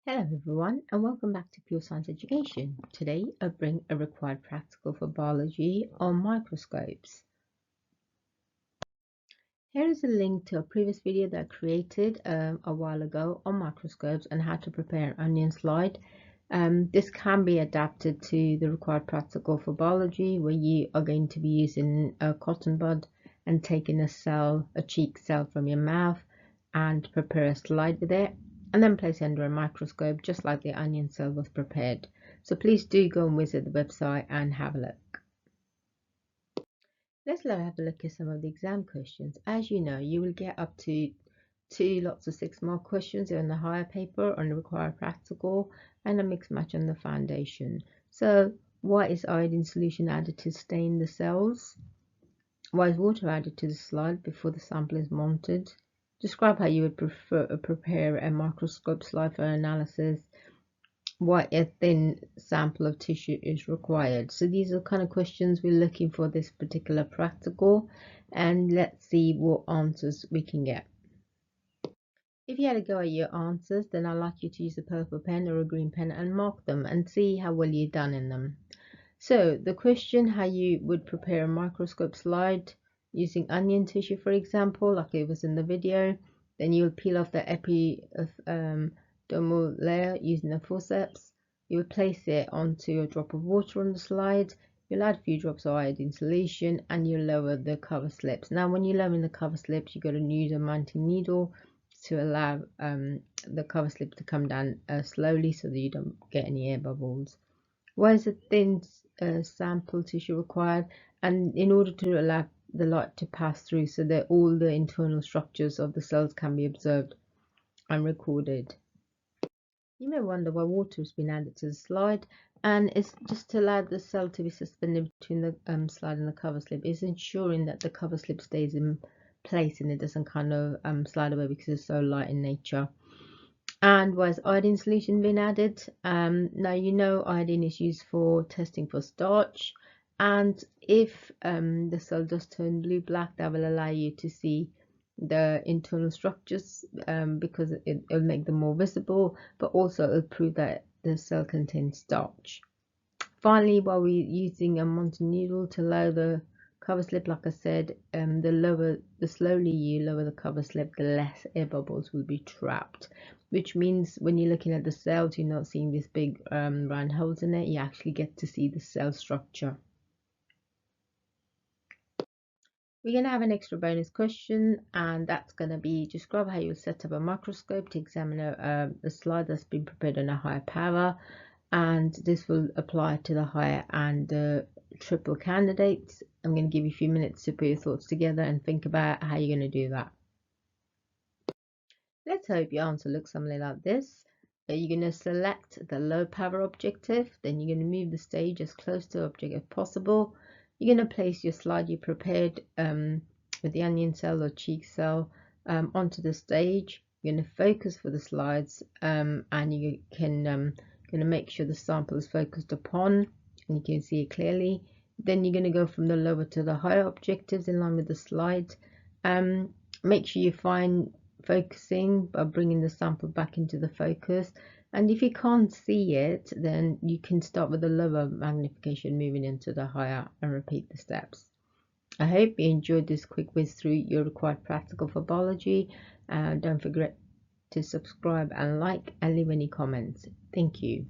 Hello everyone and welcome back to Pure Science Education. Today I bring a required practical for biology on microscopes. Here is a link to a previous video that I created a while ago on microscopes and how to prepare an onion slide. This can be adapted to the required practical for biology where you are going to be using a cotton bud and taking a cheek cell from your mouth and prepare a slide with it, and then place it under a microscope just like the onion cell was prepared. So please do go and visit the website and have a look. Let's have a look at some of the exam questions. As you know, you will get up to 2 lots of 6-mark questions on the higher paper on the required practical and a mixed match on the foundation. So why is iodine solution added to stain the cells? Why is water added to the slide before the sample is mounted? Describe how you would prepare a microscope slide for analysis. Why a thin sample of tissue is required. So these are kind of questions we're looking for this particular practical, and let's see what answers we can get. If you had a go at your answers, then I'd like you to use a purple pen or a green pen and mark them and see how well you've done in them. So the question how you would prepare a microscope slide using onion tissue, for example, like it was in the video, then you would peel off the epidermal layer using a forceps. You would place it onto a drop of water on the slide. You'll add a few drops of iodine solution and you lower the cover slips. Now when you're lowering the cover slips, you've got to use a mounting needle to allow the cover slip to come down slowly so that you don't get any air bubbles. Why is a thin sample tissue required? And in order to allow the light to pass through so that all the internal structures of the cells can be observed and recorded. You may wonder why water has been added to the slide, and it's just to allow the cell to be suspended between the slide and the cover slip. It's ensuring that the cover slip stays in place and it doesn't kind of slide away because it's so light in nature. And why is iodine solution being added? Now you know iodine is used for testing for starch, and if the cell does turn blue-black, that will allow you to see the internal structures because it'll make them more visible, but also it'll prove that the cell contains starch. Finally, while we're using a mounting needle to lower the cover slip, like I said, the slowly you lower the cover slip, the less air bubbles will be trapped, which means when you're looking at the cells, you're not seeing these big round holes in it. You actually get to see the cell structure. We're going to have an extra bonus question, and that's going to be describe how you set up a microscope to examine a slide that's been prepared on a higher power, and this will apply to the higher and the triple candidates. I'm going to give you a few minutes to put your thoughts together and think about how you're going to do that. Let's hope your answer looks something like this. You're going to select the low power objective, then you're going to move the stage as close to the object as possible. You're going to place your slide you prepared with the onion cell or cheek cell onto the stage. You're going to focus for the slides and you can going to make sure the sample is focused upon and you can see it clearly. Then you're going to go from the lower to the higher objectives in line with the slide. Make sure you find focusing by bringing the sample back into the focus, and if you can't see it, then you can start with the lower magnification moving into the higher and repeat the steps. I hope you enjoyed this quick whiz through your required practical for biology. Don't forget to subscribe and like and leave any comments. Thank you.